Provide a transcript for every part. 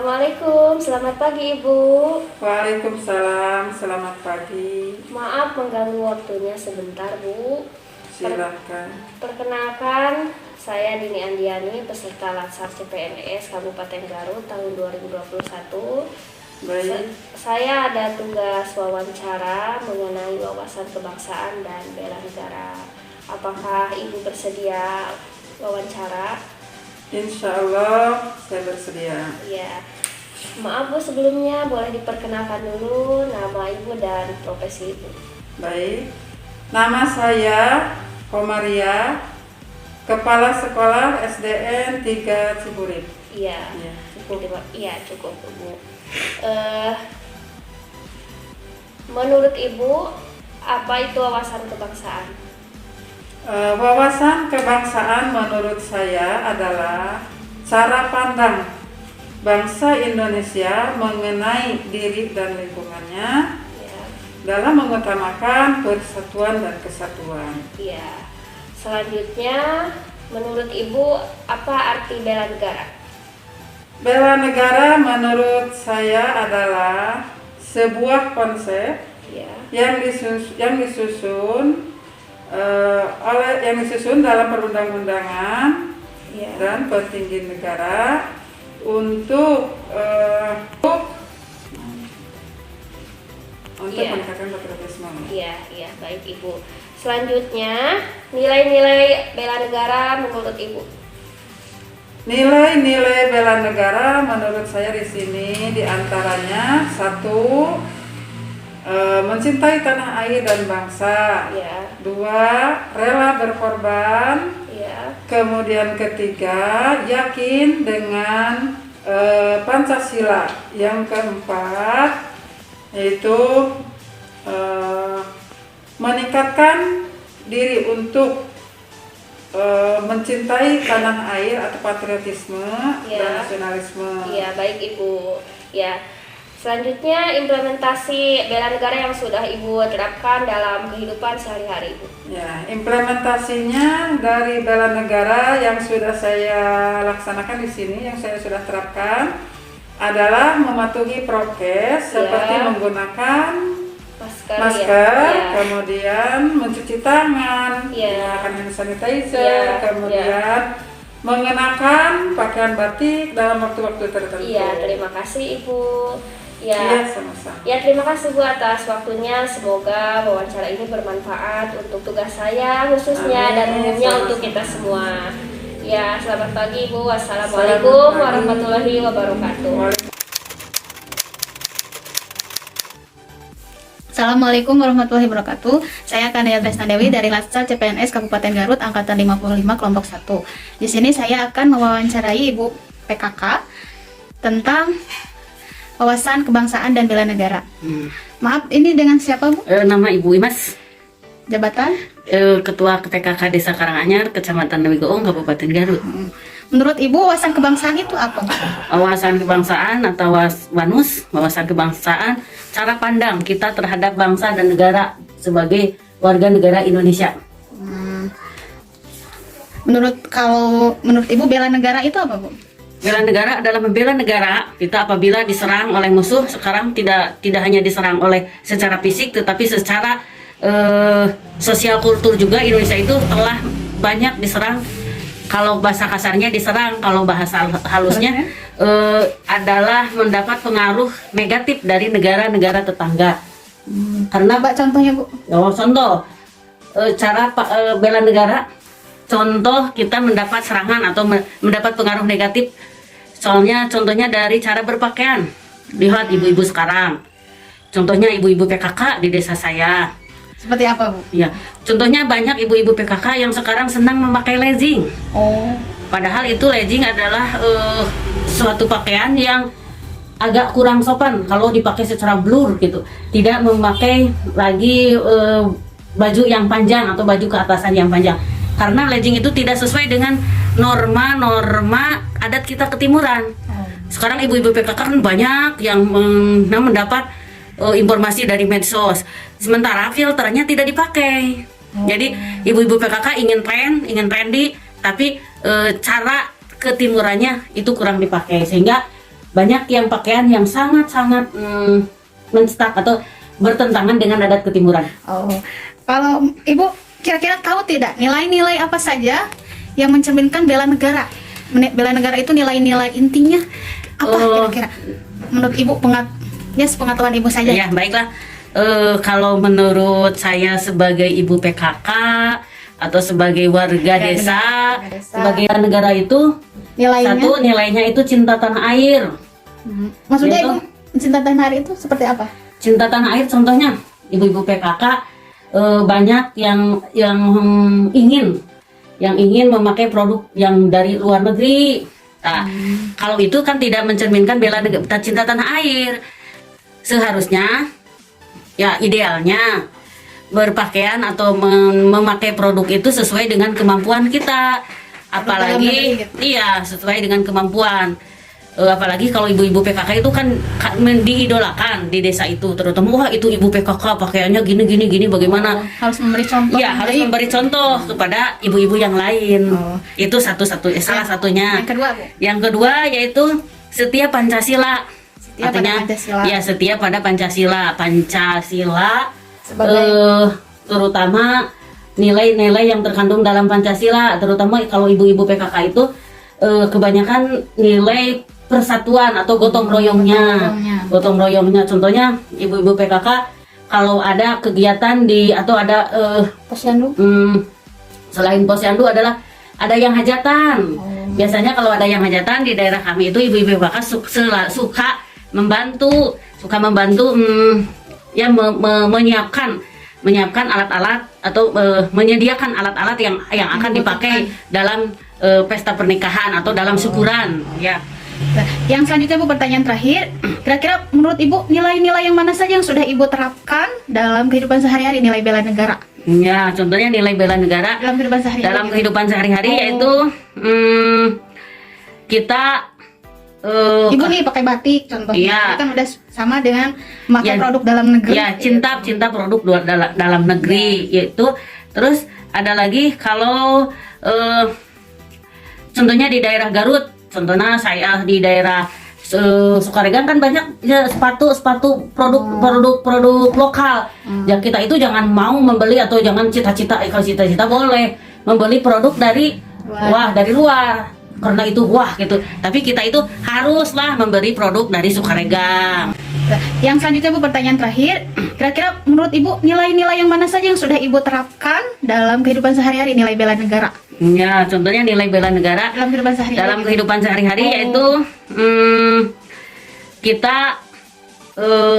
Assalamualaikum, selamat pagi Ibu. Waalaikumsalam, selamat pagi. Maaf mengganggu waktunya sebentar Bu. Silakan. Perkenalkan, saya Dini Andiani, peserta Latsar CPNS Kabupaten Garut tahun 2021. Baik. Saya ada tugas wawancara mengenai wawasan kebangsaan dan bela negara. Apakah Ibu bersedia wawancara? Insya Allah saya bersedia. Ya, maaf Bu, sebelumnya boleh diperkenalkan dulu nama Ibu dan profesi Ibu. Baik. Nama saya Komaria, Kepala Sekolah SDN 3 Ciburib. Iya, Ya. cukup Bu. Menurut Ibu, apa itu wawasan kebangsaan? Wawasan kebangsaan menurut saya adalah cara pandang bangsa Indonesia mengenai diri dan lingkungannya Ya, dalam mengutamakan persatuan dan kesatuan. iya. Selanjutnya, menurut Ibu, apa arti bela negara? Bela negara menurut saya adalah sebuah konsep Ya, yang disusun dalam perundang-undangan ya, dan petinggi negara untuk Iya. meningkatkan patriotisme. iya, baik Ibu. Selanjutnya, nilai-nilai bela negara menurut Ibu. Nilai-nilai bela negara menurut saya di sini diantaranya satu, mencintai tanah air dan bangsa. Ya, Dua, rela berkorban. ya, Kemudian ketiga, yakin dengan Pancasila. Yang keempat, yaitu meningkatkan diri untuk mencintai tanah air atau patriotisme Ya. dan nasionalisme. iya, baik Ibu. Ya, selanjutnya implementasi bela negara yang sudah Ibu terapkan dalam kehidupan sehari-hari Ibu. Ya, implementasinya dari bela negara yang sudah saya laksanakan di sini, yang saya sudah terapkan adalah mematuhi prokes seperti menggunakan masker, ya. kemudian mencuci tangan, Ya. menggunakan hand sanitizer, Ya. kemudian mengenakan pakaian batik dalam waktu-waktu tertentu. Iya, terima kasih Ibu. Iya, Ya, sama-sama. ya terima kasih Bu atas waktunya. Semoga wawancara ini bermanfaat untuk tugas saya khususnya dan Amin, umumnya sama-sama. untuk kita semua. Ya, selamat pagi Bu. Wassalamualaikum Selamat pagi. warahmatullahi wabarakatuh. Assalamualaikum warahmatullahi wabarakatuh. Saya Kanaya Tresna Dewi dari Latsar CPNS Kabupaten Garut Angkatan 55 kelompok 1. Di sini saya akan mewawancarai Ibu PKK tentang wawasan kebangsaan dan bela negara. Maaf, ini dengan siapa Bu? Nama Ibu Imas, Jabatan? Ketua PKK Desa Karanganyar, Kecamatan Dewi Goong, Kabupaten Garut. Menurut Ibu wawasan kebangsaan itu apa? Wawasan kebangsaan atau wawasan kebangsaan, cara pandang kita terhadap bangsa dan negara sebagai warga negara Indonesia. Menurut Ibu bela negara itu apa Bu? Bela negara adalah membela negara kita apabila diserang oleh musuh. Sekarang tidak hanya diserang oleh secara fisik, tetapi secara sosial kultur juga. Indonesia itu telah banyak diserang. Kalau bahasa kasarnya diserang, kalau bahasa halusnya adalah mendapat pengaruh negatif dari negara-negara tetangga. Karena Coba contohnya Bu. contoh cara bela negara, contoh kita mendapat serangan atau mendapat pengaruh negatif. Contohnya dari cara berpakaian. Lihat ibu-ibu sekarang. Contohnya ibu-ibu PKK di desa saya. Seperti apa Bu? Ya, contohnya banyak ibu-ibu PKK yang sekarang senang memakai legging. Oh, Padahal itu legging adalah suatu pakaian yang agak kurang sopan kalau dipakai secara blur gitu. Tidak memakai lagi baju yang panjang atau baju keatasan yang panjang. Karena legging itu tidak sesuai dengan norma-norma adat kita ketimuran. Sekarang ibu-ibu PKK kan banyak yang mendapat informasi dari medsos. Sementara filternya tidak dipakai. Jadi ibu-ibu PKK ingin trendy, tapi cara ketimurannya itu kurang dipakai, sehingga banyak yang pakaian yang sangat-sangat menstak atau bertentangan dengan adat ketimuran. Oh, kalau Ibu kira-kira tahu tidak nilai-nilai apa saja yang mencerminkan bela negara? Bela negara itu nilai-nilai intinya apa kira-kira? Menurut Ibu sepengetahuan Ibu saja. Ya, baiklah. Kalau menurut saya sebagai ibu PKK atau sebagai warga desa, sebagai negara itu nilainya itu cinta tanah air. Maksudnya Yaitu, Ibu cinta tanah air itu seperti apa? Cinta tanah air contohnya ibu-ibu PKK banyak yang ingin memakai produk yang dari luar negeri. Nah, kalau itu kan tidak mencerminkan bela negara, cinta tanah air. Seharusnya ya idealnya berpakaian atau memakai produk itu sesuai dengan kemampuan kita. Apalagi iya, sesuai dengan kemampuan. Apalagi kalau ibu-ibu PKK itu kan diidolakan di desa itu, terutama wah itu ibu PKK pakaiannya gini bagaimana. Harus memberi contoh. Iya, harus memberi contoh kepada ibu-ibu yang lain. Itu salah satunya. Yang kedua, Bu? Yang kedua yaitu setia Pancasila. Artinya ya setia pada Pancasila. Sebagai terutama nilai-nilai yang terkandung dalam Pancasila, terutama kalau ibu-ibu PKK itu kebanyakan nilai persatuan atau gotong royongnya. Contohnya ibu-ibu PKK kalau ada kegiatan atau ada posyandu. Selain posyandu adalah ada yang hajatan. Biasanya kalau ada yang hajatan di daerah kami itu ibu-ibu PKK suka membantu menyiapkan alat-alat atau menyediakan alat-alat yang akan dipakai dalam pesta pernikahan atau dalam syukuran ya. Nah, yang selanjutnya Bu, pertanyaan terakhir, kira-kira menurut Ibu nilai-nilai yang mana saja yang sudah Ibu terapkan dalam kehidupan sehari-hari, nilai bela negara? Ya, contohnya nilai bela negara dalam kehidupan sehari-hari yaitu kita Ibu nih pakai batik contohnya, kan udah sama dengan memakai produk dalam negeri. Ya, cinta produk dalam negeri yaitu. Terus ada lagi kalau contohnya di daerah Garut. Contohnya saya di daerah Sukaregang kan banyak ya sepatu produk lokal. Ya kita itu jangan mau membeli atau jangan kalau cita-cita boleh membeli produk dari luar. Karena itu gitu. Tapi kita itu haruslah memberi produk dari Sukaregang. Yang selanjutnya Bu, pertanyaan terakhir, kira-kira menurut Ibu nilai-nilai yang mana saja yang sudah Ibu terapkan dalam kehidupan sehari-hari, nilai bela negara? Ya, contohnya nilai bela negara dalam kehidupan sehari-hari yaitu kita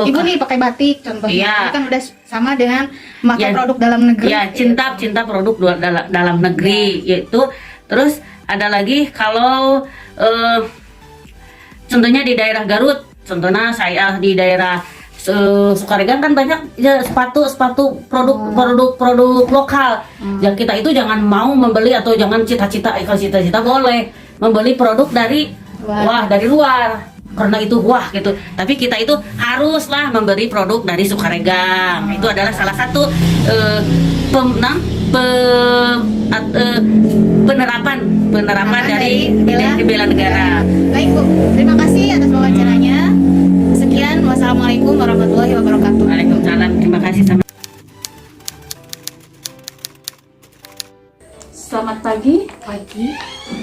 Ibu nih pakai batik contohnya, kan udah sama dengan memakai produk dalam negeri. Ya, cinta produk dalam negeri yaitu. Terus ada lagi kalau contohnya di daerah Garut. Contohnya saya di daerah Sukaregang kan banyak ya sepatu produk lokal. Ya kita itu jangan mau membeli atau jangan kalau cita-cita boleh membeli produk dari luar. Karena itu gitu. Tapi kita itu haruslah memberi produk dari Sukaregang. Itu adalah salah satu penerapan dari bela negara. Baik Bu, terima kasih atas wawancaranya. Sekian, wassalamualaikum warahmatullahi wabarakatuh. Waalaikumsalam, terima kasih sama. Selamat pagi.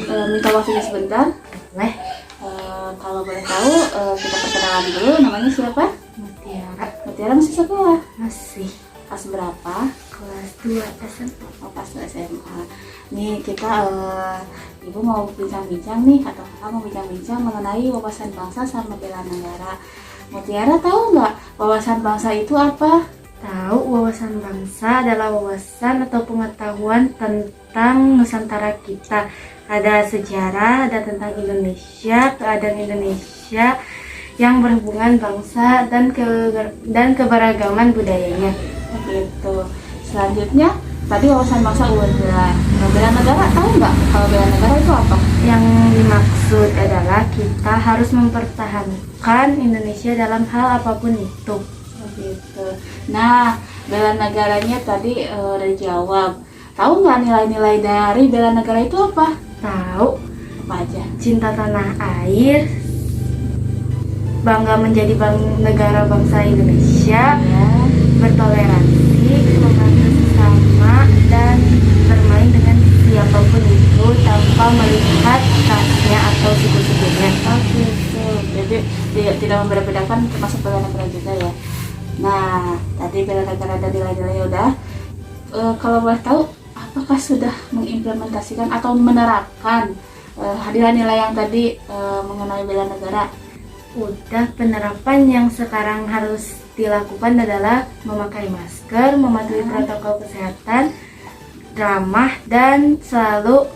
Minta waktunya sebentar. Boleh. Kalau boleh tahu, kita perkenalan dulu. Namanya siapa? Mutiara masih sekolah? Masih. Kelas berapa? Kelas 2 SMA. Oh, kelas 2 SMA. Nih kita Ibu mau bincang-bincang nih, atau kakak mau bincang-bincang mengenai wawasan bangsa sama bela negara. Mutiara tahu nggak wawasan bangsa itu apa? Tahu, wawasan bangsa adalah wawasan atau pengetahuan tentang Nusantara kita. Ada sejarah, ada tentang Indonesia, keadaan Indonesia yang berhubungan bangsa dan keberagaman budayanya. Begitu. Selanjutnya tadi wawasan bangsa udah. Bela negara tahu nggak kalau bela negara itu apa? Yang dimaksud adalah kita harus mempertahankan Indonesia dalam hal apapun itu. Begitu. Nah, bela negaranya tadi udah dijawab. Tahu nggak nilai-nilai dari bela negara itu apa? Tahu, Apa aja? cinta tanah air, bangga menjadi negara bangsa Indonesia, Ya. bertoleransi, membantu sesama, dan bermain dengan siapapun itu tanpa melihat rasnya atau suku-sukunya. Oke, betul. Jadi tidak membeda-bedakan termasuk bela negara juga ya. Nah, tadi bela negara dan nilai-nilai udah. Kalau boleh tahu, apakah sudah mengimplementasikan atau menerapkan nilai-nilai yang tadi mengenai bela negara? Udah, penerapan yang sekarang harus dilakukan adalah memakai masker, mematuhi protokol kesehatan, ramah, dan selalu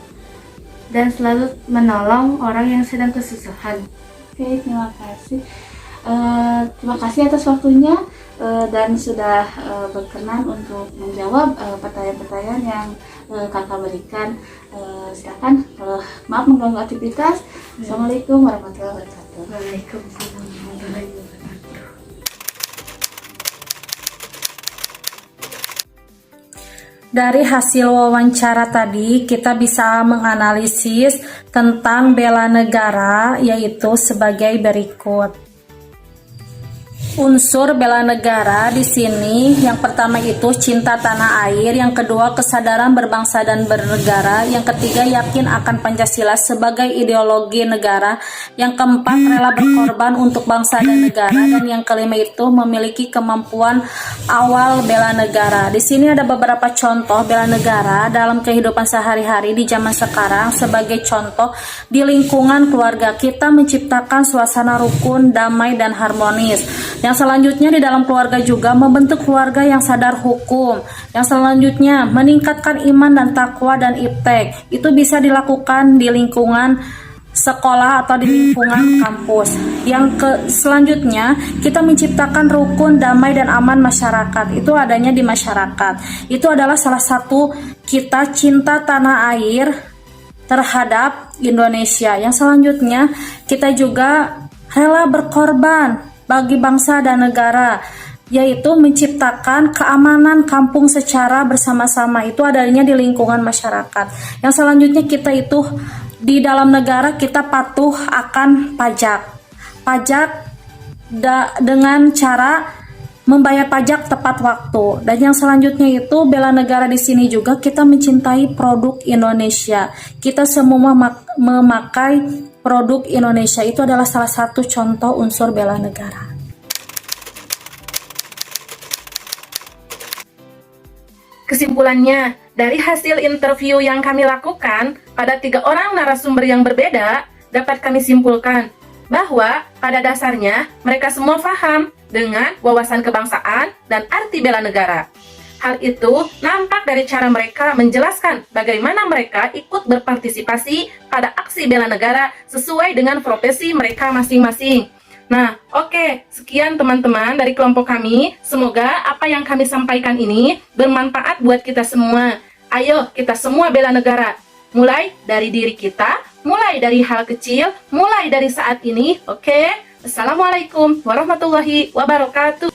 menolong orang yang sedang kesusahan. Oke, terima kasih. Terima kasih atas waktunya dan sudah berkenan untuk menjawab pertanyaan-pertanyaan yang kakak berikan. Silakan, maaf mengganggu aktivitas. Assalamualaikum warahmatullahi wabarakatuh. Waalaikumsalam warahmatullahi wabarakatuh. Dari hasil wawancara tadi, kita bisa menganalisis tentang bela negara, yaitu sebagai berikut. Unsur bela negara di sini, yang pertama itu cinta tanah air, yang kedua kesadaran berbangsa dan bernegara, yang ketiga yakin akan Pancasila sebagai ideologi negara, yang keempat rela berkorban untuk bangsa dan negara, dan yang kelima itu memiliki kemampuan awal bela negara. Di sini ada beberapa contoh bela negara dalam kehidupan sehari-hari di zaman sekarang. Sebagai contoh, di lingkungan keluarga kita menciptakan suasana rukun, damai, dan harmonis. Yang selanjutnya di dalam keluarga juga membentuk keluarga yang sadar hukum. Yang selanjutnya meningkatkan iman dan takwa dan iptek. Itu bisa dilakukan di lingkungan sekolah atau di lingkungan kampus. Selanjutnya kita menciptakan rukun, damai, dan aman masyarakat. Itu adanya di masyarakat. Itu adalah salah satu kita cinta tanah air terhadap Indonesia. Yang selanjutnya kita juga rela berkorban bagi bangsa dan negara, yaitu menciptakan keamanan kampung secara bersama-sama. Itu adanya di lingkungan masyarakat. Yang selanjutnya kita itu di dalam negara kita patuh akan pajak dengan cara membayar pajak tepat waktu. Dan yang selanjutnya itu bela negara di sini juga kita mencintai produk Indonesia. Kita semua memakai produk Indonesia. Itu adalah salah satu contoh unsur bela negara. Kesimpulannya, dari hasil interview yang kami lakukan pada 3 orang narasumber yang berbeda, dapat kami simpulkan bahwa pada dasarnya mereka semua paham dengan wawasan kebangsaan dan arti bela negara. Hal itu nampak dari cara mereka menjelaskan bagaimana mereka ikut berpartisipasi pada aksi bela negara sesuai dengan profesi mereka masing-masing. Nah, oke, sekian teman-teman dari kelompok kami. Semoga apa yang kami sampaikan ini bermanfaat buat kita semua. Ayo, kita semua bela negara. Mulai dari diri kita, mulai dari hal kecil, mulai dari saat ini, oke? Assalamualaikum warahmatullahi wabarakatuh.